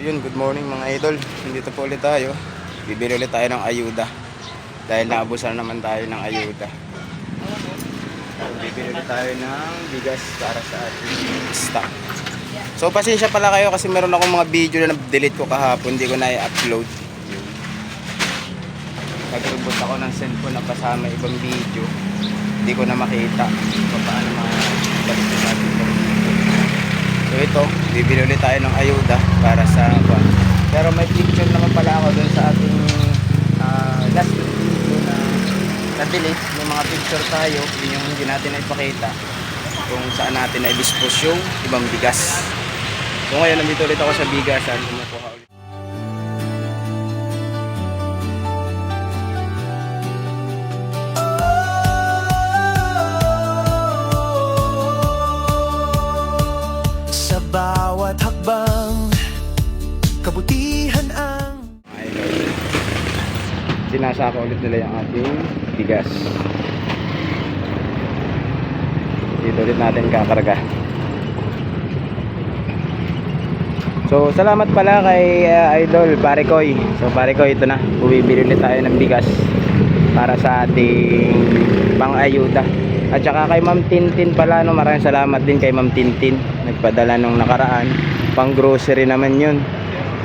Yun, good morning mga idol. Nandito po ulit tayo. Bibili ulit tayo ng ayuda. Dahil naabusan naman tayo ng ayuda. So, bibili ulit tayo ng bigas para sa ating stock. So pasensya pala kayo kasi meron akong mga video na delete ko kahapon. Hindi ko na i-upload. Nagribot ako ng cellphone na kasama ibang video. Hindi ko na makita kung paano balik natin ito. So ito, bibili ulit tayo ng ayuda para sa kwan. Pero may picture naman pala ako dun sa ating last video na delete. May mga picture tayo, yun yung hindi natin na ipakita kung saan natin na i-dispose yung ibang bigas. So ngayon, nandito ulit ako sa bigasan. Kumukuha ulit. Sa bawat hakbang, kabutihan ang Ayun. Sinasaka ulit nila yung ating bigas. Dito ulit natin kakarga. So salamat pala kay Idol Parikoy. So Parikoy, ito na, bumibili ulit tayo ng bigas para sa ating pang-ayuda. At saka kay Ma'am Tintin pala, no, maraming salamat din kay Ma'am Tintin. Nagpadala nung nakaraan, pang grocery naman yun.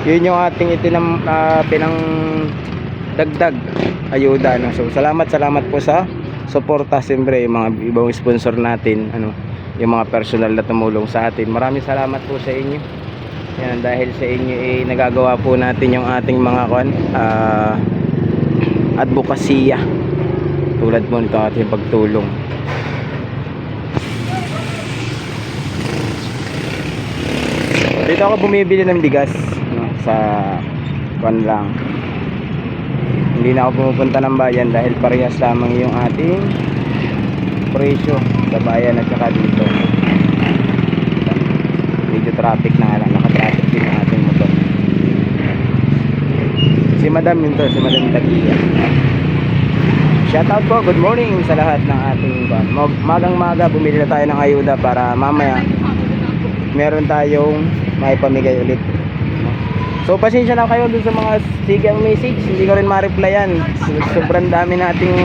Yun yung ating pinang dagdag ayuda, no? So salamat po sa suporta. Siyempre yung mga ibang sponsor natin, yung mga personal na tumulong sa atin, maraming salamat po sa inyo. Yan, dahil sa inyo nagagawa po natin yung ating mga advokasya, tulad po nito ating pagtulong. Dito ako bumibili ng bigas, no, sa kwan lang. Hindi na ako pumupunta ng bayan dahil parehas lamang yung ating presyo sa bayan at saka dito. Medyo traffic na nga lang, naka-traffic din ang ating motor. Si Madam yun to, si Madam Tagia. Shoutout po, good morning sa lahat ng ating magang-maga. Bumili na tayo ng ayuda para mamaya meron tayong maipamigay ulit. So pasensya na kayo dun sa mga sigang message, hindi ko rin ma-replyan. Sobrang dami nating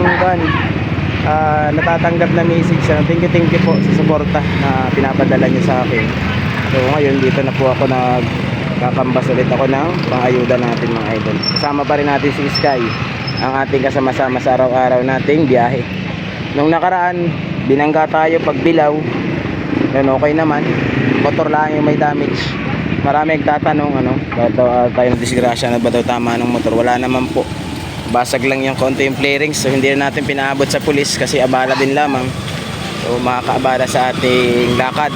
natatanggap na message. Thank you po sa suporta na pinapadala nyo sa akin. So ngayon dito na po ako nagkakambas ulit ako ng pang-ayuda natin mga idol. Kasama pa rin natin si Sky, ang ating kasama-sama sa araw-araw nating biyahe. Nung nakaraan, binangga tayo pagbilaw. Yan, okay naman. Motor lang yung may damage. Marami nagtatanong tayo na disgrasya na ba daw tama ng motor. Wala naman po. Basag lang yung konti yung flarings. So hindi na natin pinaabot sa pulis kasi abala din lamang. So makakaabala sa ating lakad,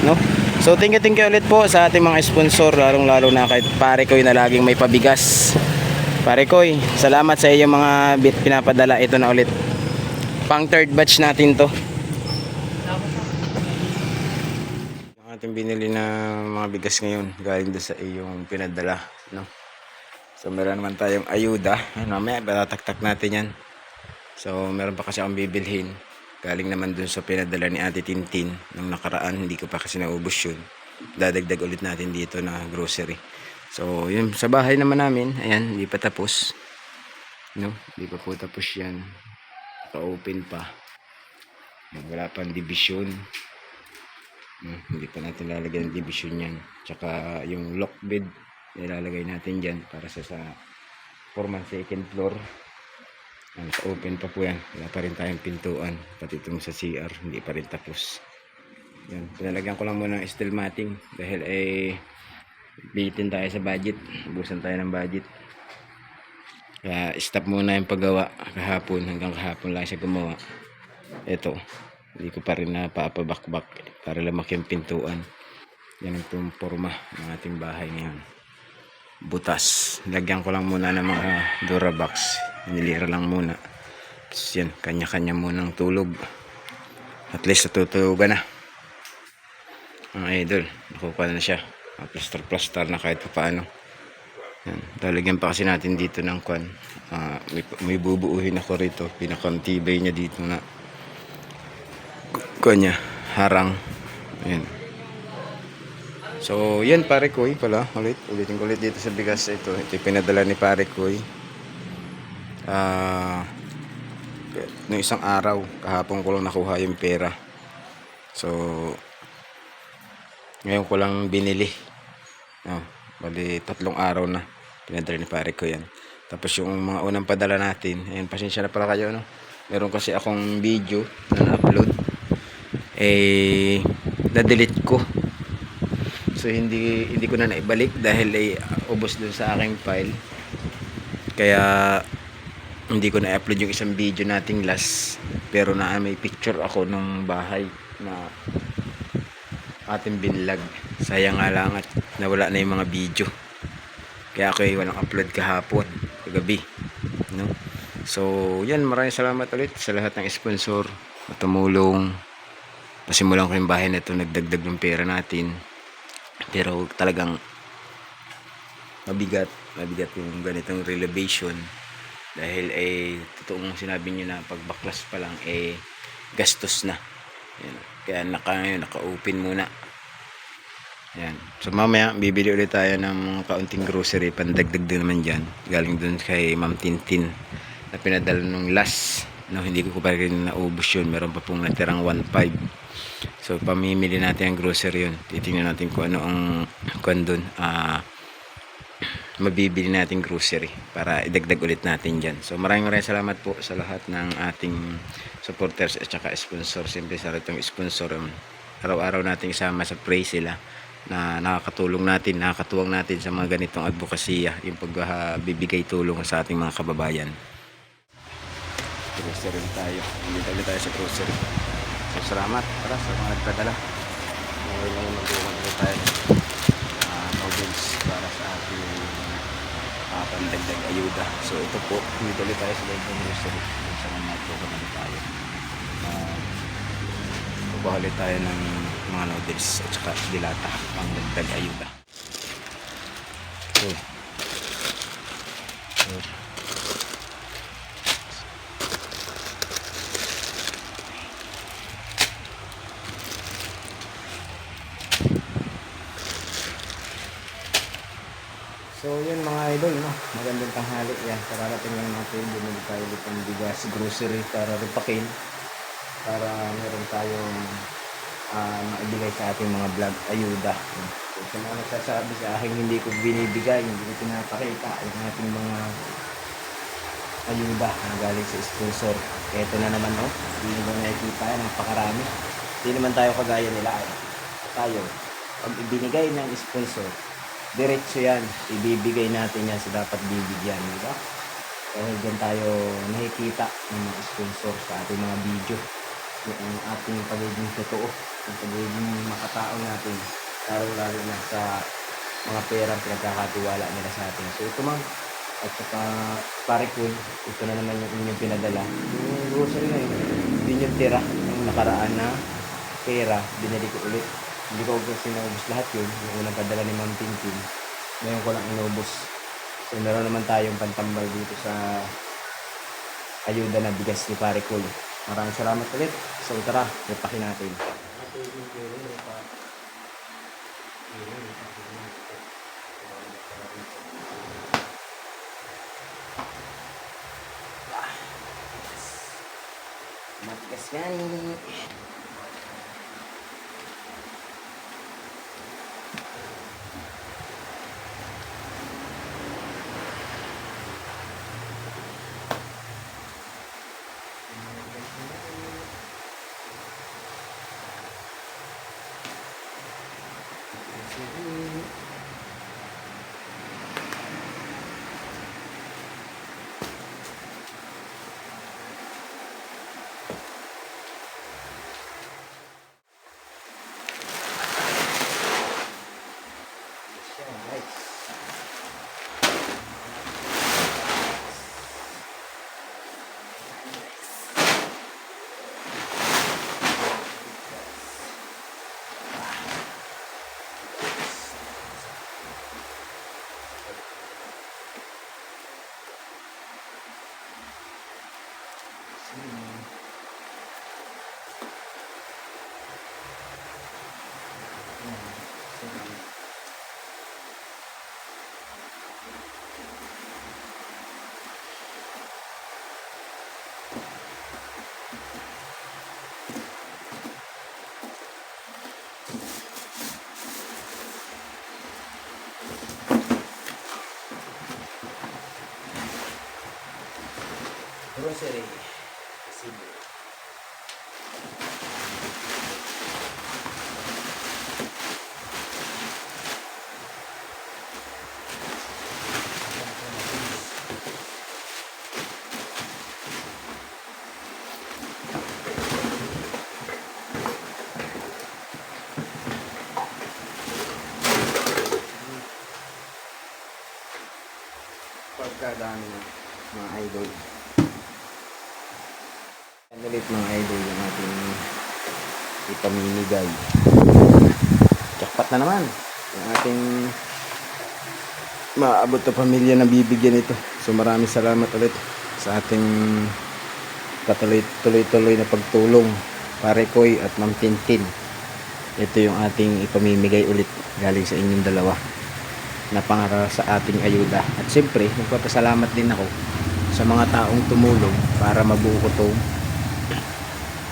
no? So thank you ulit po sa ating mga sponsor, lalong-lalo na kay Parikoy na laging may pabigas. Parikoy, salamat sa iyo mga pinapadala. Ito na ulit. Pang third batch natin to. Yung ating binili na mga bigas ngayon galing doon sa iyong pinadala, no? So meron naman tayong ayuda. Mamaya batataktak natin yan. So meron pa kasi akong bibilhin. Galing naman dun sa pinadala ni Ate Tintin nung nakaraan, hindi ko pa kasi naubos yun. Dadagdag ulit natin dito na grocery. So yun, sa bahay naman namin, ayan, hindi pa tapos, no? Hindi pa po tapos yan. Naka-open pa. Wala pang division. Hindi pa natin lalagyan ng division yan. Tsaka yung lock bed, nilalagay natin dyan para sa foreman second floor. Naka-open pa po yan. Wala pa rin tayong pintuan. Pati itong sa CR, hindi pa rin tapos. Yan. Pinalagyan ko lang muna ng steel matting dahil bitin tayo sa budget. Ubusan tayo ng budget. Kaya stop muna yung paggawa kahapon. Hanggang kahapon lang siya gumawa. Ito, hindi ko pa rin napapabakbak para lamaki yung pintuan. Yan ang forma ng ating bahay ngayon. Butas. Lagyan ko lang muna ng mga Durabox. Nilira lang muna. Tapos yan, kanya-kanya munang tulog. At least natutulugan na. Mga idol, nakuha na siya. Plaster na kahit pa paano. Yan. Talagyan pa kasi natin dito ng kwan. May bubuuhin ako rito. Pinakantibay niya dito na kwan niya, harang. Ayan. So, yan pare Koy pala. Ulitin ko ulit dito sa bigas ito. Ito yung pinadala ni pare Koy. No isang araw, kahapon ko lang nakuha yung pera. So, ngayon ko lang binili. No, bali 3 araw na. Pinadala ni pare ko yan. Tapos yung mga unang padala natin, ayun, pasensya na pala kayo, no? Meron kasi akong video na na-upload. Na-delete ko. So hindi ko na naibalik dahil ubos dun sa aking file. Kaya hindi ko na-upload yung isang video nating last, pero may picture ako ng bahay na ating binlog. Sayang nga lang at nawala na yung mga video. Kaya ako walang upload kahapon, kagabi, no? So yan, maraming salamat ulit sa lahat ng sponsor na tumulong. Nasimulan ko yung bahay na ito, nagdagdag ng pera natin. Pero talagang mabigat yung ganitong renovation dahil totoong sinabi niyo na pagbaklas pa lang gastos na. Yan. Kaya naka-open muna. Yan. So mamaya bibili ulit tayo ng kaunting grocery, pandagdag din naman dyan, galing dun kay Ma'am Tintin na pinadala nung last, no? Hindi ko pa rin naubos yun, meron pa pong natirang 1.5. So pamimili natin ang grocery yun, titingnan natin kung ano ang dun mabibili natin grocery para idagdag ulit natin dyan. So maraming salamat po sa lahat ng ating supporters at saka sponsor. Siyempre sa itong sponsor, araw-araw natin isama sa pray sila na nakakatuwang natin sa mga ganitong advokasya, yung pagbibigay tulong sa ating mga kababayan. Grocery tayo, dito ulit tayo sa grocery. So salamat para sa mga nagpadala. Ngayon mag-uwan ulit tayo noodles para sa ating pandagdag ayuda. So ito po, dito ulit tayo sa loob ng grocery. Sa mga nagtukan ulit tayo. Kukuha ulit tayo ng mga noodles at saka dilata pang dagdag ayuda. So yun mga idol, no? Magandang tanghali yan. Kararating lang natin, bumili tayo ulit ng bigas, grocery para ripakin, para meron tayong maibigay sa ating mga vlog ayuda. So, sa mga nagsasabi sa akin hindi ko binibigay, hindi ko pinapakita yung ating mga ayuda na galing sa sponsor. Ito na naman, no? Hindi nyo nakikita yan, napakarami. Hindi naman tayo kagaya nila. Tayo, pag ibinigay ng sponsor, diretso yan, ibibigay natin yan sa dapat bibigyan, di ba? Dahil dyan tayo nakikita ng mga sponsor sa ating mga video, yung ating pagiging totoo, yung pagiging makatao natin, lalo na sa mga perang pinagkakatiwala nila sa atin. So ito man, at saka pare ko, ito na naman yung inyong pinadala. Yung grocery na yun, hindi yung tira, yung nakaraan na pera, binili ko ulit. Hindi ko kasi naubos lahat yun. Yung unang padala ni Ma'am Tintin, ngayon ko lang inubos. So meron naman tayong pantambal dito sa ayuda na bigas ni pare Koy. Maraming salamat ulit. So tara, ipakin natin. Matigas gani. Grocery. Cebu. Pagkadami ng mga idol. Yan ulit mga idol yung ating ipamimigay. Jackpot na naman yung ating maabot na pamilya na bibigyan ito. So maraming salamat ulit sa ating tuloy-tuloy na pagtulong, Pare Koy at Ma'am Tintin. Ito yung ating ipamimigay ulit galing sa inyong dalawa na para sa ating ayuda. At siyempre nagpapasalamat din ako sa mga taong tumulong para mabuo ko tong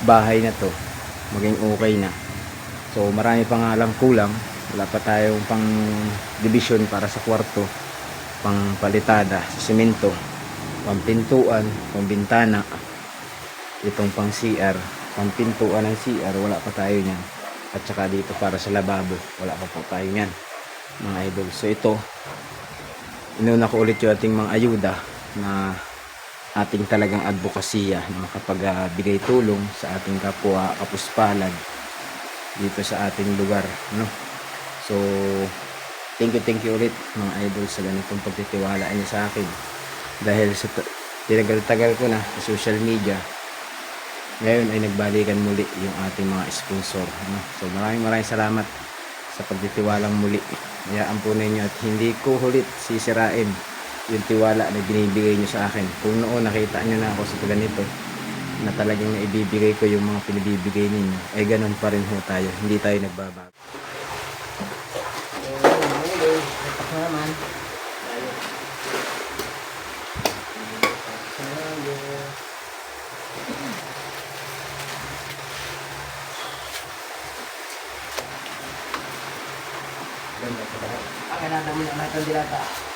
bahay na to maging okay na. So marami pa nga lang kulang, wala pa tayong pang division para sa kwarto, pang palitada sa simento, pang pintuan, pang bintana, itong pang CR, pang pintuan ng CR wala pa tayo niyan, at saka dito para sa lababo wala pa po tayo niyan mga idol. So ito, inuna ko ulit yung ating mga ayuda na ating talagang advokasya na makapagbigay tulong sa ating kapwa kapuspalad dito sa ating lugar, no? So thank you ulit mga idol sa ganitong pagtitiwala niyo sa akin, dahil sa tinagal-tagal ko na sa social media, ngayon ay nagbalikan muli yung ating mga sponsor, no? So maraming salamat sa pagtitiwalang muli. Hayaan po ninyo at hindi ko hulit sisirain yung tiwala na binibigay nyo sa akin. Kung noon nakita nyo na ako sa ganito na talagang naibibigay ko yung mga pinibibigay ninyo, ay ganun pa rin ho tayo, hindi tayo nagbabago. Ang ganadang mo na natin dilata.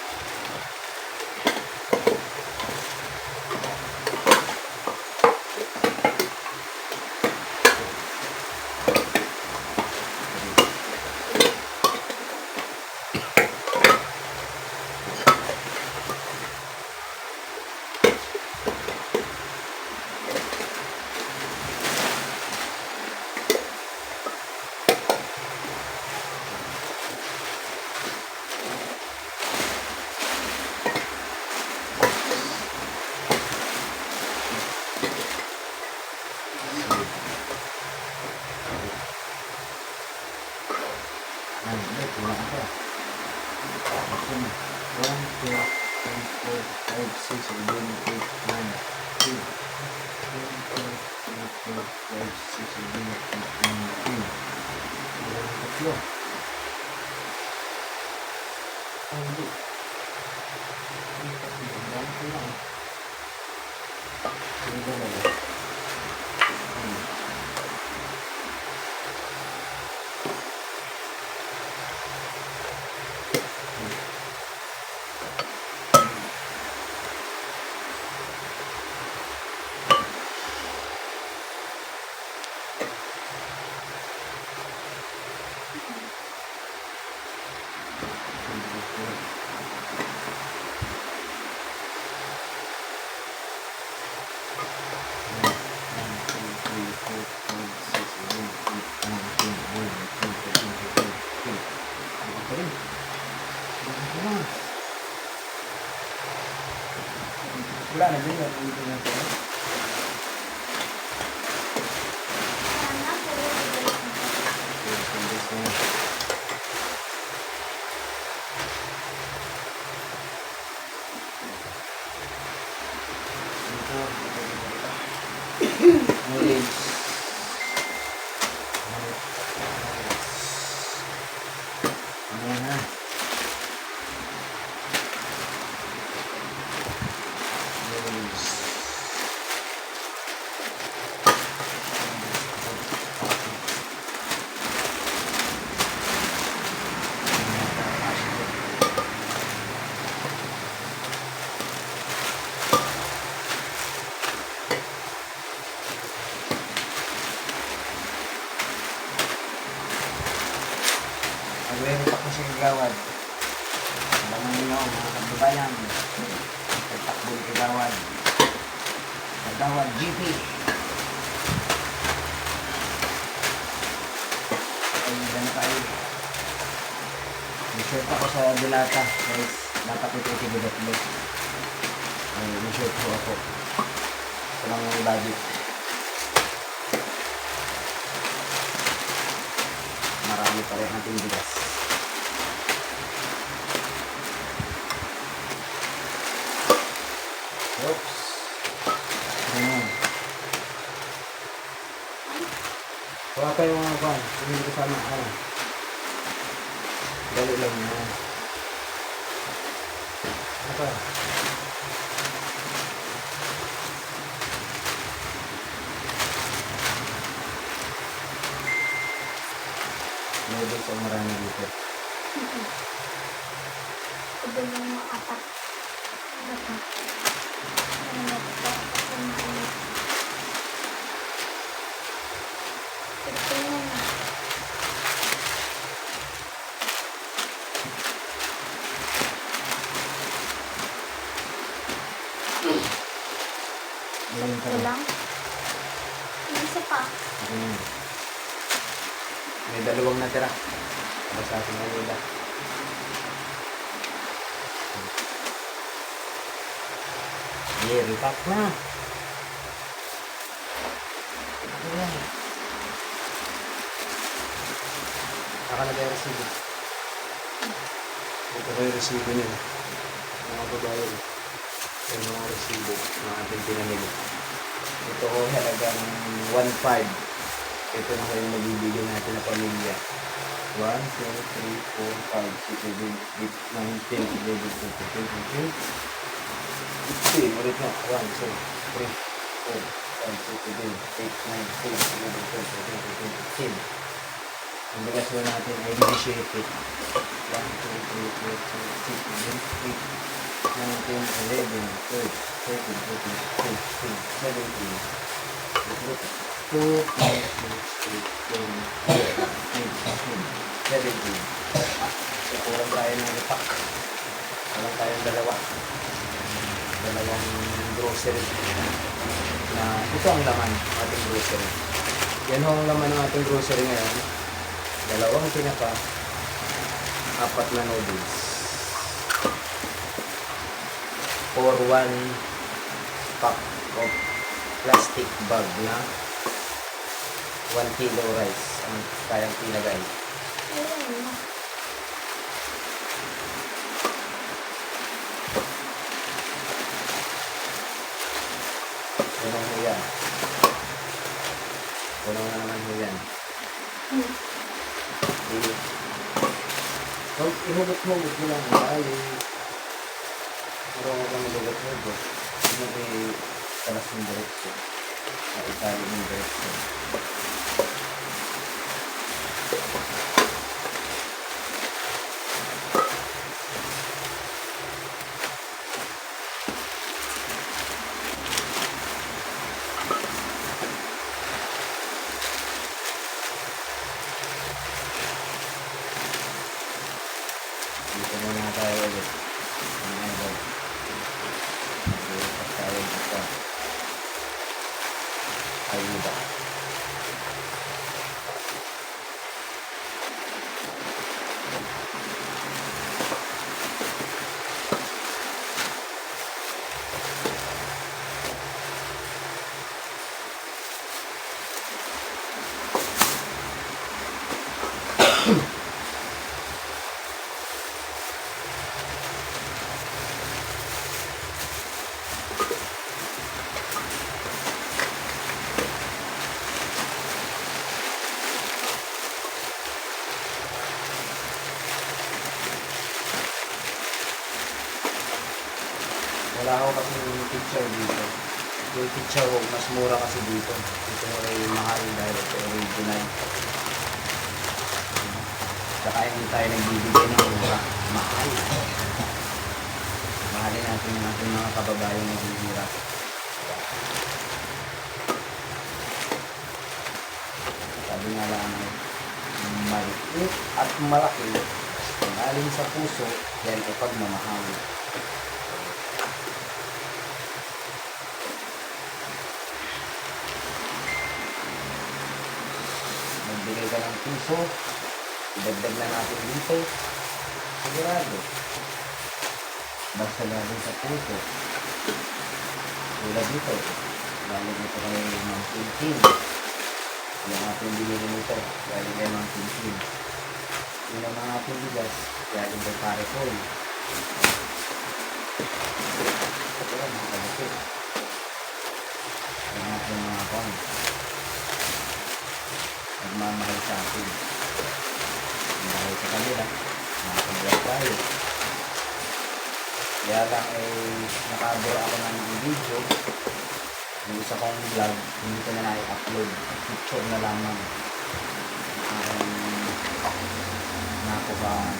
Wala na din dito na ito. bayan. Nagtakbong Kagawad. Kagawad GP. Ayuda na tayo. May-shirt ako sa Dilata. Guys, dapat ito itibigat-lo. May-shirt po ako. Ito lang yung budget. Marami pa rin ating bigas. Oops. Ayan. Huwag kayo mga kan. Hindi ko sama. Dali lang na. Ano pa? Noodles ang marami dito. Ito yung mga apat. Apat. Ano ba? Ito na. Ito lang. Yung isa pa. May dalawang natira. Para sa ating ayuda. Repack na. Ayan. Nakalagay ang resibo. Ito kayo resibo niya. Mga babayan. Yung mga resibo na ating pinamili. Ito ko halagang 1.5. Ito na kayo nabibigyan natin na pamilya. 1, 2, 3, 4, 5, 6, 7, 8, 9, 10, 11, 12, 13, 14, 15. Ulit na. 1, 2, 3, 4, 5, 6, 7, 8, 9, 10, 11, 12, 13, 14, 15. Ang bigas na natin ay initiated. 1, 2, 3, 4, 5, 6, 7, 8, 9, 10, 11, 12, 13, 14, 15, 16, 17. 2, 5, 6, 8, 9, 10, 11, 12, 13, 14, 15, 17. So, kulang tayo ng repack. Kulang tayong dalawang grocery na ito ang laman ng ating grocery. Yan ho ang laman ng ating grocery ngayon. Dalawang tinapa, 4 na noodles, or 1 pack of plastic bag na 1 kilo rice ang kayang pinagay. Ayun na. Unang ho yan. Unang na naman ho yan. Ihugot-hugot mo lang. Bali. Marunong kang ihugot-hugot. Hindi mo talas ng direksyon. Itali ng direksyon. Dito muna tayo ulit. Ang idol. Dito tayo dito. Ayuda. Wala ako kasi yung picture dito. Yung picture ko, mas mura kasi dito. Ito ay mahal dahil ito ay original. Saka hindi tayo nagbibigay ng mura. Mahal. Mahalin natin yung ating mga kababayan na bibira. Sabi nga lang ay maliit at malaki. Galing sa puso, yan ay pagmamahal. piso. Idagdag na natin dito. Sigurado. Basta natin sa puso. Tulad dito. Galing ito kayo ng Tintin. Yung ating binili nito. Galing kayo ng Tintin. Yun ang mga ating bigas. Galing kayo Paracol. Ito lang mga kabukit. Ang ating mga pang. Nagmamahal sa atin. Dahil sa kanila, nakapag-vlog tayo. Kaya lang ay nakabura ako ng video. Yung isa kong vlog, hindi ko na na-upload. Picture na lamang. Nakuhaan.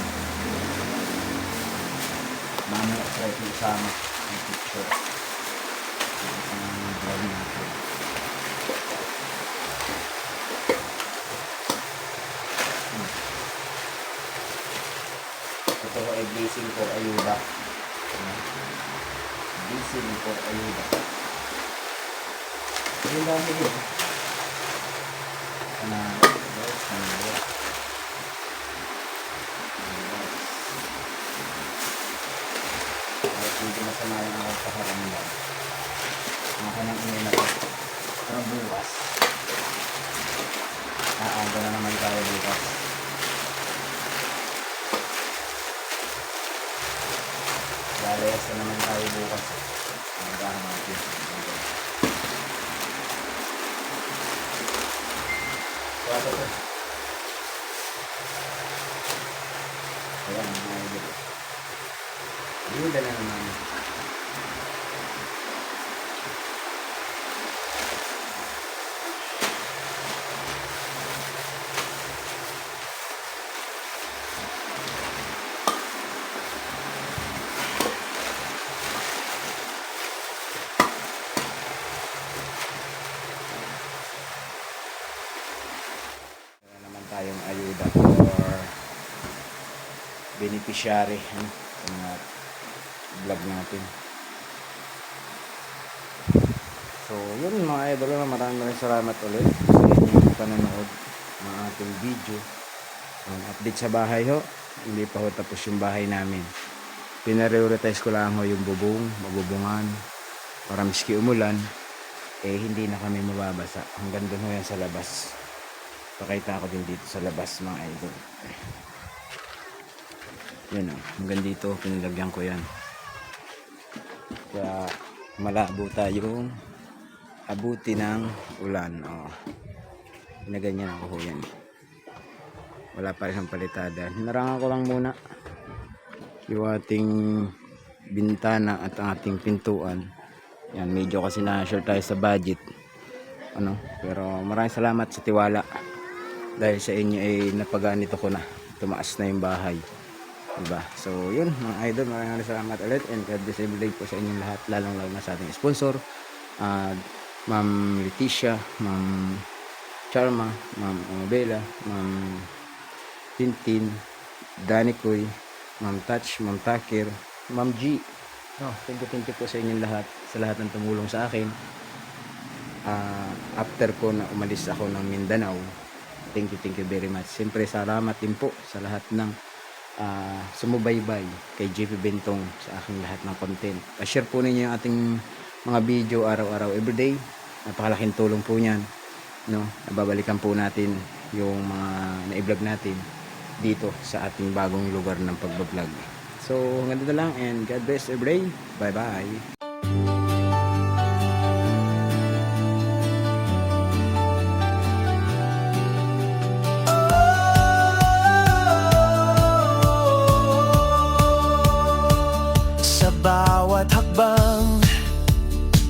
Mamaya try ko isama ang picture. Ang vlog natin. Ito ay blessing for ayuda. Blessing for ayuda. Yung dami yun. Kahit hindi masama yung ako pakaramdam. Ako nang ina na ito. Pero bukas. Aaga na naman tayo bukas. Lalayas na naman tayo bukas. Magahan natin. Wala ito. Ayan, mga idol. Ayuda na naman. Tayong ayuda for beneficiary sa mga vlog natin. So yun mga idol, maraming salamat ulit sa inyong panonood ng ating video. Ang update sa bahay ho, hindi pa ho tapos yung bahay namin. Pinaprioritize ko lang ho yung mabubungan para miski umulan hindi na kami mababasa. Hanggang doon ho yan sa labas. Pakita ko din dito sa labas mga idol. Yan o, hanggang dito pinilagyan ko yan. Kaya malabo tayong abuti ng ulan. O, pinaganyan ako ho yan. Wala pa rin ang palitada. Hinarangan ko lang muna yung ating bintana at ang ating pintuan. Yan, medyo kasi na-short tayo sa budget. Pero maraming salamat sa tiwala. Dahil sa inyo ay napaganito ko na. Tumaas na yung bahay. Diba? So yun mga idol, maraming salamat ulit. And God bless every day po sa inyong lahat. Lalong lalo na sa ating sponsor. Ma'am Leticia, Ma'am Charma, Ma'am Amabela, Ma'am Tintin, Danicoy, Ma'am Touch, Ma'am Takir, Ma'am G. Thank you po sa inyong lahat. Sa lahat ng tumulong sa akin. After ko na umalis ako ng Mindanao, thank you very much. Siyempre salamat din po sa lahat ng sumubaybay kay JP Bentong sa aking lahat ng content. Pa-share po ninyo yung ating mga video araw-araw, everyday. Napakalaking tulong po niyan. Nababalikan po natin yung mga na-vlog natin dito sa ating bagong lugar ng pagbablog. So hanggang dito lang and God bless every day. Bye-bye. Bawat hakbang,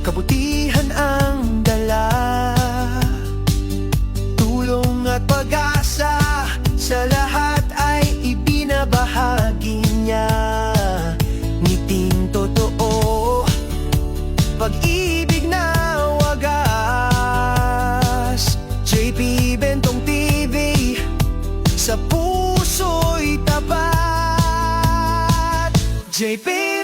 kabutihan ang dala. Tulong at pag-asa sa lahat ay ibinabahagi niya. Ngiting totoo, pag-ibig na wagas. JP Bentong TV, sa puso'y tapat. JP